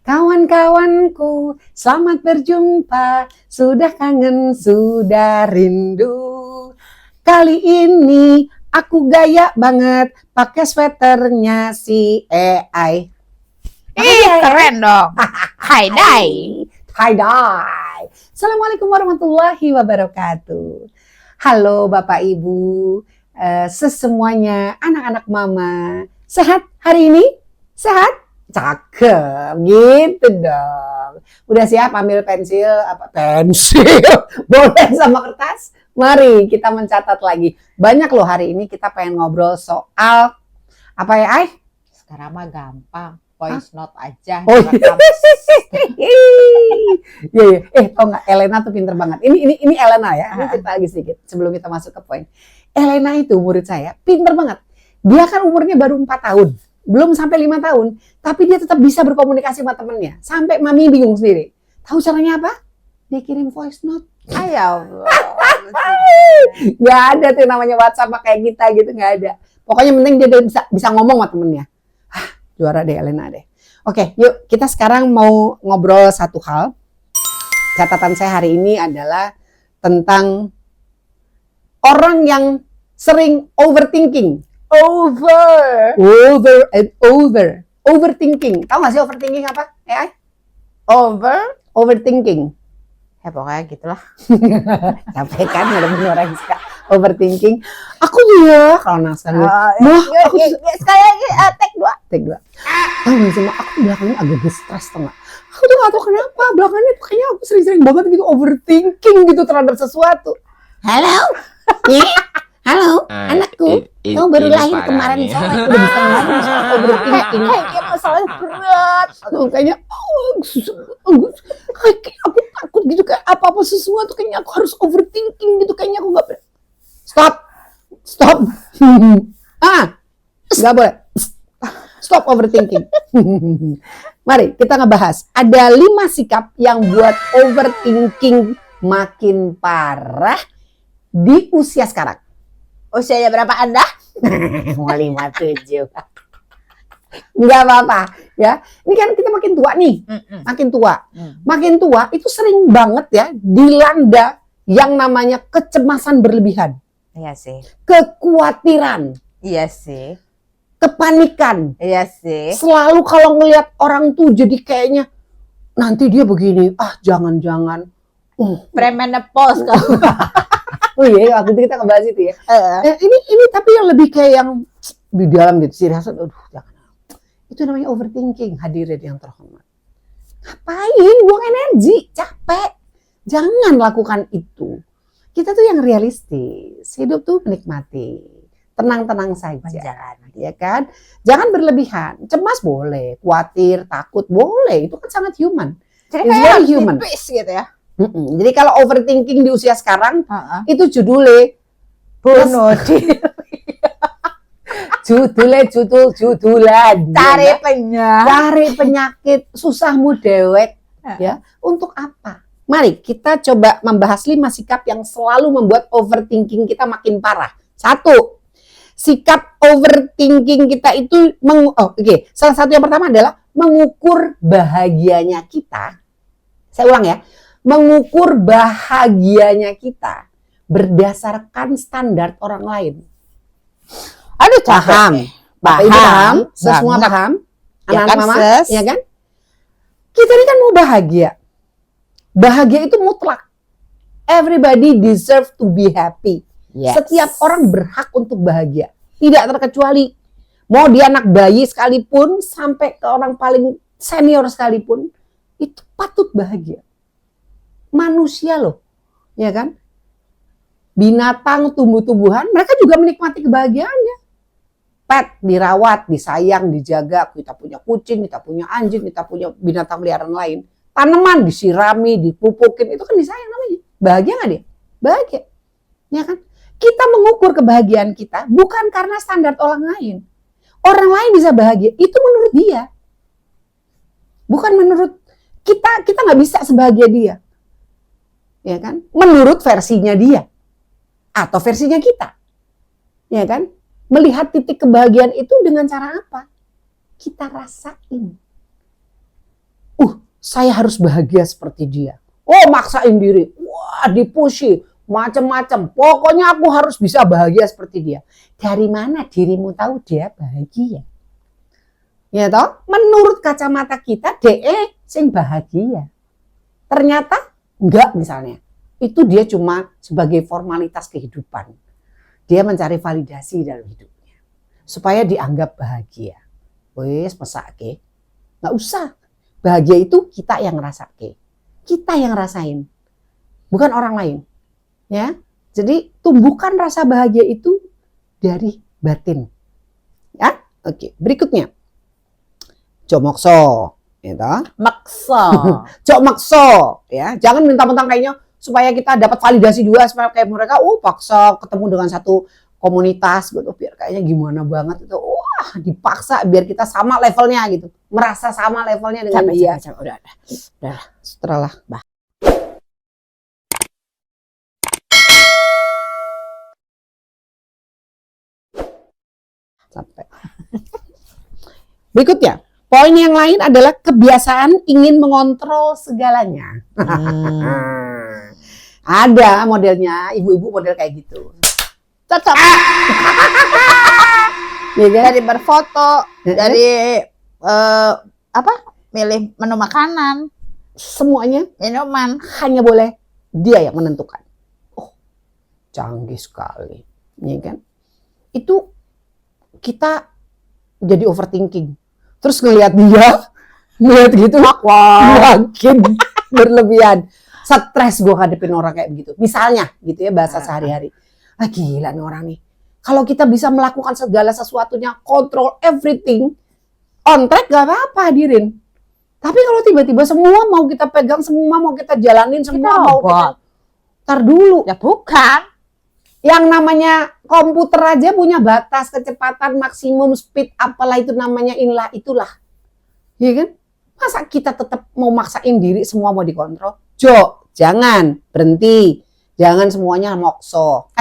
Kawan-kawanku, selamat berjumpa. Sudah kangen, sudah rindu. Kali ini aku gaya banget pakai sweaternya si AI. Keren dong. Hai Dai. Hai Dai. Assalamualaikum warahmatullahi wabarakatuh. Halo Bapak Ibu, sesemuanya, anak-anak mama. Sehat hari ini? Sehat? Cakep, gitu dong. Udah siap ambil pensil? Boleh sama kertas? Mari kita mencatat lagi. Banyak loh hari ini kita pengen ngobrol soal apa ya, Ay? Sekarang mah gampang. Voice note aja. Oh iya. Iya. Tau nggak, Elena tuh pinter banget. Ini Elena ya. Ini cerita lagi sedikit sebelum kita masuk ke poin. Elena itu murid saya, pinter banget. Dia kan umurnya baru 4 tahun. Belum sampai 5 tahun, tapi dia tetap bisa berkomunikasi sama temennya. Sampai mami bingung sendiri. Tahu caranya apa? Dia kirim voice note. Ayo. Gak ada tuh namanya WhatsApp kayak kita gitu, gak ada. Pokoknya penting dia bisa ngomong sama temennya. Juara deh Elena deh. Oke, yuk kita sekarang mau ngobrol satu hal. Catatan saya hari ini adalah tentang orang yang sering overthinking. Overthinking. Tahu nggak sih overthinking apa? Overthinking. Ya pokoknya gitulah. Capek kan ada orang yang suka overthinking. Aku juga kalau nasar. Sekali lagi take 2. Tahu nggak sih, aku belakangan agak stres tau nggak? Aku tuh nggak tahu kenapa belakangan itu kayaknya aku sering-sering banget gitu overthinking gitu terhadap sesuatu. Halo, anakku. Kamu baru lahir kemarin sore, udah bisa ngomong soal overthinking. Kayaknya masalahnya berat. Kayaknya aku takut gitu, kayak apa-apa sesuatu kayaknya aku harus overthinking gitu, kayaknya aku nggak. Stop. Nggak boleh. Stop overthinking. Mari kita ngebahas. Ada 5 sikap yang buat overthinking makin parah di usia sekarang. Usianya berapa Anda? Mau 57. Nggak apa-apa ya. Ini kan kita makin tua nih. Makin tua itu sering banget ya dilanda yang namanya kecemasan berlebihan. Iya sih. Kekhawatiran. Iya sih. Kepanikan. Iya sih. Selalu kalau ngelihat orang tuh jadi kayaknya nanti dia begini. Jangan-jangan. Premenopause kamu. Oh iya, waktu itu kita ngebahas itu ya. Ini tapi yang lebih kayak yang di dalam gitu sih rasa. Jangan. Itu namanya overthinking. Hadirin yang terhormat. Ngapain? Buang energi, capek. Jangan lakukan itu. Kita tuh yang realistis. Hidup tuh menikmati. Tenang-tenang saja, ya kan? Jangan berlebihan. Cemas boleh, khawatir, takut boleh. Itu kan sangat human. Jadi kayak human gitu ya. Jadi kalau overthinking di usia sekarang itu judulnya bunuh diri. Judulan. Cari penyakit susahmu dewek. Ya, untuk apa? Mari kita coba membahas 5 sikap yang selalu membuat overthinking kita makin parah. 1. Sikap overthinking kita itu salah satu yang pertama adalah mengukur bahagianya kita. Saya ulang ya. Mengukur bahagianya kita berdasarkan standar orang lain. Aduh, Paham? Semua paham? Anak-anak mama, ya kan? Kita ini kan mau bahagia. Bahagia itu mutlak. Everybody deserve to be happy. Yes. Setiap orang berhak untuk bahagia. Tidak terkecuali. Mau dia anak bayi sekalipun, sampai ke orang paling senior sekalipun, itu patut bahagia. Manusia loh, ya kan? Binatang, tumbuh-tumbuhan, mereka juga menikmati kebahagiaannya. Pet, dirawat, disayang, dijaga. Kita punya kucing, kita punya anjing, kita punya binatang peliharaan lain. Tanaman disirami, dipupukin, itu kan disayang namanya. Bahagia nggak dia? Bahagia, ya kan? Kita mengukur kebahagiaan kita bukan karena standar orang lain. Orang lain bisa bahagia, itu menurut dia. Bukan menurut kita nggak bisa sebahagia dia. Ya kan? Menurut versinya dia atau versinya kita. Ya kan? Melihat titik kebahagiaan itu dengan cara apa? Kita rasain. saya harus bahagia seperti dia. Oh, maksain diri. Wah, dipushi. Macam-macam. Pokoknya aku harus bisa bahagia seperti dia. Dari mana dirimu tahu dia bahagia? Ya toh? Menurut kacamata kita, DE sing bahagia. Ternyata enggak misalnya. Itu dia cuma sebagai formalitas kehidupan. Dia mencari validasi dalam hidupnya. Supaya dianggap bahagia. Wes, mesake. Nggak usah. Bahagia itu kita yang ngerasake. Kita yang rasain. Bukan orang lain. Ya. Jadi tumbuhkan rasa bahagia itu dari batin. Ya. Oke, berikutnya. Jomokso. Gitu. Makso. Jok makso. Ya. Jangan mentang-mentang kayaknya supaya kita dapat validasi juga supaya kayak mereka paksa ketemu dengan satu komunitas gitu biar kayaknya gimana banget itu. Wah, dipaksa biar kita sama levelnya gitu. Merasa sama levelnya dengan dia. Udah. Setelah sampai. Berikutnya, poin yang lain adalah kebiasaan ingin mengontrol segalanya. Ada modelnya, ibu-ibu model kayak gitu. Cocok. Ya kan? Dari berfoto, dari milih menu makanan, Semuanya minuman. hanya boleh dia yang menentukan. Oh, canggih sekali. Ya kan? Itu kita jadi overthinking. Terus ngelihat gitu, makin berlebihan. Stres gue hadapin orang kayak begitu. Misalnya gitu ya bahasa sehari-hari. Gila nih orang nih. Kalau kita bisa melakukan segala sesuatunya, control everything, on track gak apa-apa hadirin. Tapi kalau tiba-tiba semua mau kita pegang, semua mau kita jalanin, semua mau kita... Ntar dulu. Ya bukan. Yang namanya komputer aja punya batas kecepatan maksimum speed, apalah itu namanya, itulah. Iya kan? Masa kita tetap mau maksain diri semua mau dikontrol? Jangan, berhenti. Jangan semuanya makso.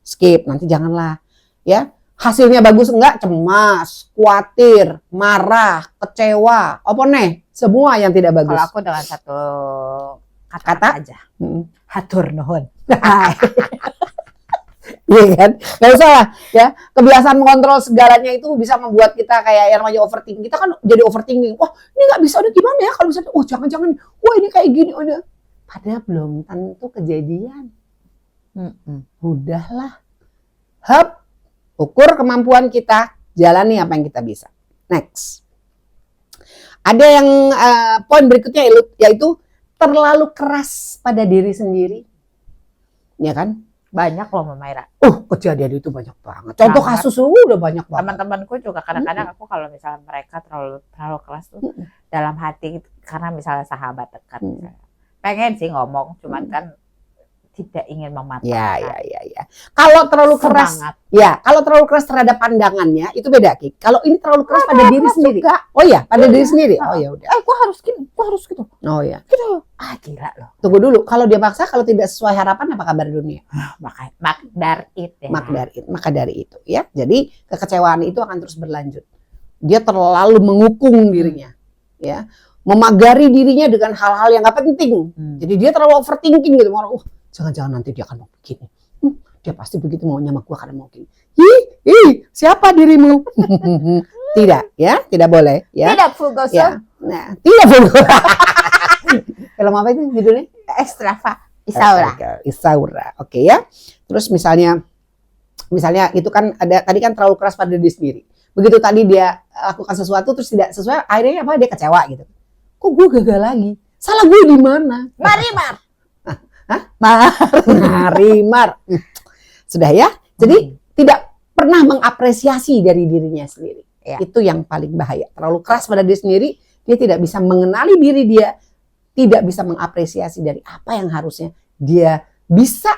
Skip, nanti janganlah. Ya, hasilnya bagus enggak, cemas, khawatir, marah, kecewa, apa nih? Semua yang tidak bagus. Kalau aku dengan satu kata aja. Hatur nuhun. Iya kan? Gak usah lah ya. Kebiasaan mengontrol segalanya itu bisa membuat kita kayak yang namanya overthinking. Kita kan jadi overthinking. Wah, ini gak bisa, udah gimana ya kalau misalnya, jangan-jangan, wah ini kayak gini, udah. Padahal belum tentu kejadian. Udahlah. Ukur kemampuan kita, jalani apa yang kita bisa. Next. Ada yang poin berikutnya yaitu terlalu keras pada diri sendiri. Ya kan? Banyak loh Mama Ira. Kejadian itu banyak banget. Contoh kasus udah banyak banget. Teman-temanku juga kadang-kadang aku kalau misalnya mereka terlalu keras tuh dalam hati karena misalnya sahabat dekat misalnya. Pengen sih ngomong, cuman kan tidak ingin mematahkan. Ya. Kalau terlalu keras, Semangat. Kalau terlalu keras terhadap pandangannya itu beda, Ki. Kalau ini terlalu keras pada diri sendiri. Oh ya, pada diri sendiri. Oh ya udah. Gua harus gini, gua harus gitu. Oh ya. Gitu. Gila loh. Tunggu dulu. Kalau dia paksa, kalau tidak sesuai harapan, apa kabar dunia? Maka dari itu, ya. Jadi kekecewaan itu akan terus berlanjut. Dia terlalu mengukung dirinya, ya. Memagari dirinya dengan hal-hal yang nggak penting. Jadi dia terlalu overthinking gitu. Jangan-jangan nanti dia akan mau begini. Dia pasti begitu maunya sama gue karena mau gini. Siapa dirimu? Tidak, ya, tidak boleh. Ya. Tidak Fugoso. Ya. Nah, tidak boleh. Film apa itu judulnya? Extrava Isaura. Oke ya. Terus misalnya itu kan ada tadi kan terlalu keras pada diri sendiri. Begitu tadi dia lakukan sesuatu terus tidak sesuai, akhirnya apa? Dia kecewa gitu. Kok gue gagal lagi? Salah gue di mana? Marimar. Marimar. Sudah ya. Jadi tidak pernah mengapresiasi dari dirinya sendiri. Ya. Itu yang paling bahaya. Terlalu keras pada diri sendiri, dia tidak bisa mengenali diri dia, tidak bisa mengapresiasi dari apa yang harusnya dia bisa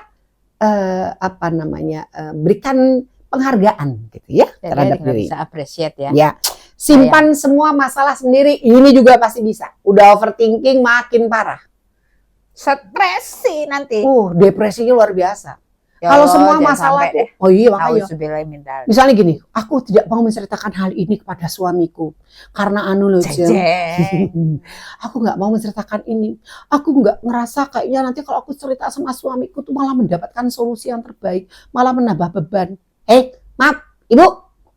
berikan penghargaan gitu ya terhadap diri. Bisa appreciate ya. Ya. Simpan semua masalah sendiri, ini juga pasti bisa. Udah overthinking makin parah. Stres sih nanti. Depresinya luar biasa. Ya Kalau Allah, semua jangan masalah sampai deh. oh iya makanya. Auzubillahi min dzalik. Misalnya gini, aku tidak mau menceritakan hal ini kepada suamiku karena anu loh Jeng. Jeng. Aku nggak mau menceritakan ini. Aku nggak ngerasa kayaknya nanti kalau aku cerita sama suamiku tuh malah mendapatkan solusi yang terbaik, malah menambah beban. Maaf, Ibu,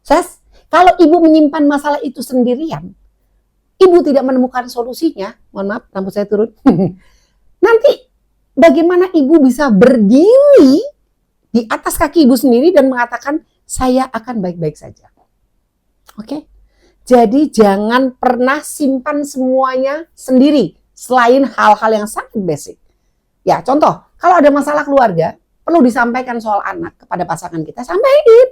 Ses, kalau Ibu menyimpan masalah itu sendirian, Ibu tidak menemukan solusinya, mohon maaf, rambut saya turun. Nanti bagaimana Ibu bisa berdiri di atas kaki Ibu sendiri dan mengatakan saya akan baik-baik saja. Oke? Jadi jangan pernah simpan semuanya sendiri selain hal-hal yang sangat basic. Ya, contoh, kalau ada masalah keluarga, perlu disampaikan soal anak kepada pasangan kita, sampaikan.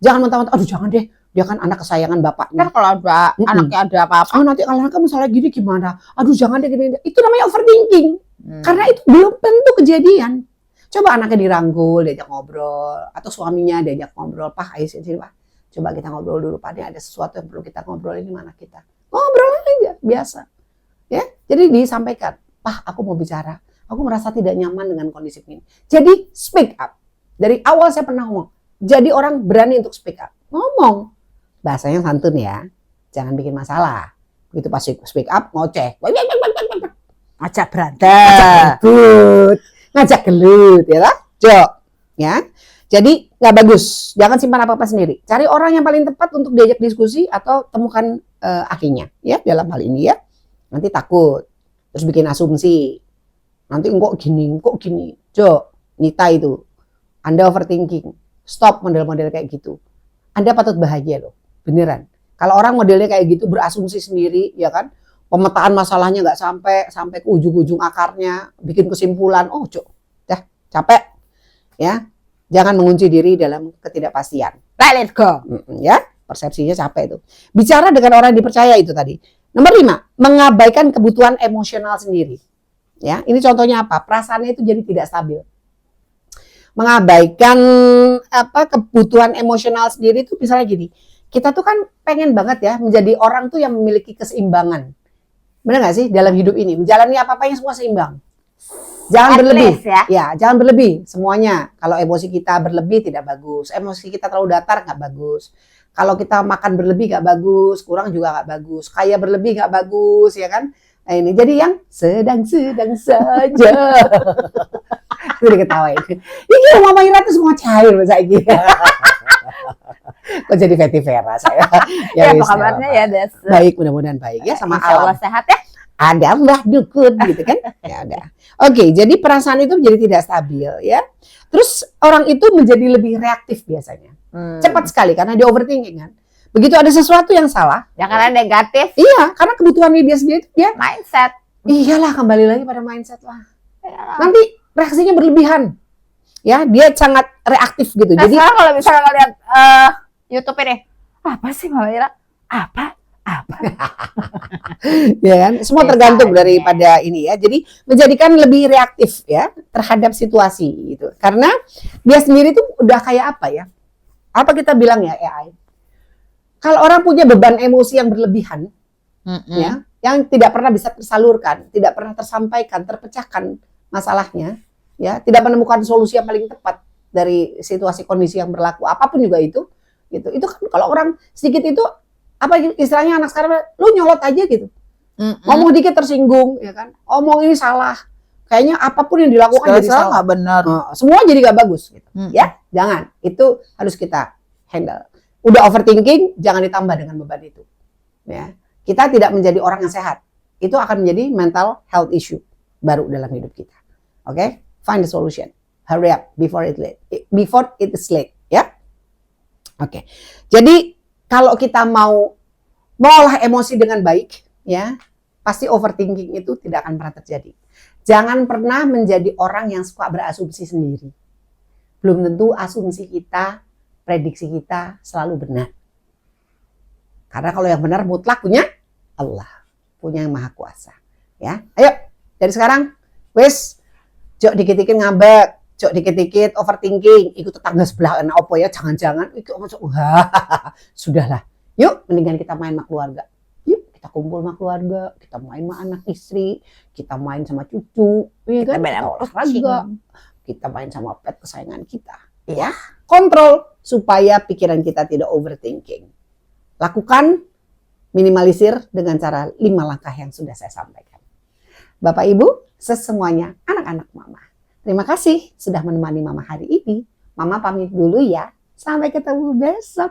Jangan mentah-mentah, aduh jangan deh, dia kan anak kesayangan bapaknya. Kan kalau ada anaknya ada apa-apa, Nanti kalau anaknya misalnya gini gimana? Aduh jangan deh gini. Itu namanya overthinking. Karena itu belum tentu kejadian. Coba anaknya dirangkul, diajak ngobrol, atau suaminya diajak ngobrol, Pak, ayo sini Pak, coba kita ngobrol dulu, Pak, ini ada sesuatu yang perlu kita ngobrol, ini mana kita. Ngobrol aja, biasa. Ya, jadi disampaikan, Pak, aku mau bicara, aku merasa tidak nyaman dengan kondisi ini. Jadi speak up. Dari awal saya pernah ngomong, jadi orang berani untuk speak up. Ngomong, bahasanya santun ya, jangan bikin masalah. Begitu pas speak up, ngoceh. ngajak berantem. Ngajak gelut ya lah, Jok, ya. Jadi nggak bagus, jangan simpan apa-apa sendiri. Cari orang yang paling tepat untuk diajak diskusi atau temukan ahlinya, ya dalam hal ini ya. Nanti takut, terus bikin asumsi. Nanti kok gini, Jok, Nita itu, Anda overthinking. Stop model-model kayak gitu. Anda patut bahagia loh, beneran. Kalau orang modelnya kayak gitu berasumsi sendiri, ya kan? Pemetaan masalahnya nggak sampai ke ujung-ujung akarnya, bikin kesimpulan, oh Cok, dah capek, ya, jangan mengunci diri dalam ketidakpastian. Let it go. Ya, persepsinya capek itu. Bicara dengan orang yang dipercaya itu tadi. Nomor 5, mengabaikan kebutuhan emosional sendiri. Ya, ini contohnya apa? Perasaannya itu jadi tidak stabil. Mengabaikan kebutuhan emosional sendiri itu misalnya gini, kita tuh kan pengen banget ya menjadi orang tuh yang memiliki keseimbangan. Benar nggak sih dalam hidup ini menjalani apa-apa yang semua seimbang. Jangan berlebih ya, jangan berlebih semuanya. Kalau emosi kita berlebih tidak bagus, emosi kita terlalu datar nggak bagus. Kalau kita makan berlebih nggak bagus, kurang juga nggak bagus. Kaya berlebih nggak bagus, ya kan? Nah, ini jadi yang sedang-sedang saja. Itu diketawain. Ini Mama Ira tuh semua cair bahasa ini. Kok jadi Betty Vera saya? Ya, apa kabarnya ya, Des? Baik, mudah-mudahan baik ya sama Insya Allah alam. sehat ya. Ada Mbah Dukun gitu kan? Ya udah. Oke, jadi perasaan itu menjadi tidak stabil ya. Terus orang itu menjadi lebih reaktif biasanya. Cepat sekali karena dia overthinking kan. Begitu ada sesuatu yang salah, Ya karena negatif. iya, karena kebutuhan dia sendiri itu dia. Mindset. Iyalah, kembali lagi pada mindset lah. Iyalah. Nanti reaksinya berlebihan. Ya, dia sangat reaktif gitu. Nah, Jadi sekarang kalau misalnya ngeliat YouTube ini, apa sih Mama Ira? Apa? ya kan, semua tergantung daripada ini ya. Jadi menjadikan lebih reaktif ya terhadap situasi gitu. Karena dia sendiri tuh udah kayak apa ya? Apa kita bilang ya AI? Kalau orang punya beban emosi yang berlebihan, ya, yang tidak pernah bisa tersalurkan, tidak pernah tersampaikan, terpecahkan masalahnya, ya, tidak menemukan solusi yang paling tepat dari situasi kondisi yang berlaku, apapun juga itu, gitu. Itu kan kalau orang sedikit itu, apa istilahnya anak sekarang, lu nyolot aja gitu, ngomong dikit tersinggung, ya kan, omong ini salah, kayaknya apapun yang dilakukan jadi salah, nggak benar. semua jadi nggak bagus, gitu. Ya, jangan, itu harus kita handle. Udah overthinking, jangan ditambah dengan beban itu. Ya, kita tidak menjadi orang yang sehat. Itu akan menjadi mental health issue baru dalam hidup kita. Oke, find the solution. Hurry up before it is late. Ya, oke. Jadi kalau kita mau olah emosi dengan baik, ya, pasti overthinking itu tidak akan pernah terjadi. Jangan pernah menjadi orang yang suka berasumsi sendiri. Belum tentu asumsi kita, prediksi kita selalu benar. Karena kalau yang benar mutlak punya Allah, punya yang maha kuasa. Ya, ayo dari sekarang, wes, jok dikit-dikit ngambek, jok dikit-dikit overthinking, ikut tetangga sebelah opo ya, jangan-jangan, sudahlah. Yuk, mendingan kita main sama keluarga. Yuk, kita kumpul sama keluarga, kita main sama anak istri, kita main sama cucu, ya kan? Kita olahraga, kita main sama pet kesayangan kita. Ya, kontrol supaya pikiran kita tidak overthinking. Lakukan, minimalisir dengan cara 5 langkah yang sudah saya sampaikan. Bapak Ibu, semuanya, anak-anak Mama. Terima kasih sudah menemani Mama hari ini. Mama pamit dulu ya. Sampai ketemu besok.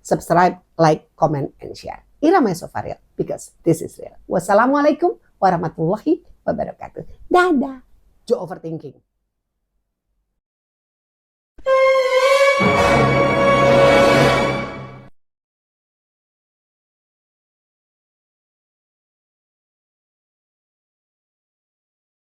Subscribe, like, comment, and share. Irama Sofaril, because this is real. Wassalamualaikum warahmatullahi wabarakatuh. Dadah. Jo overthinking.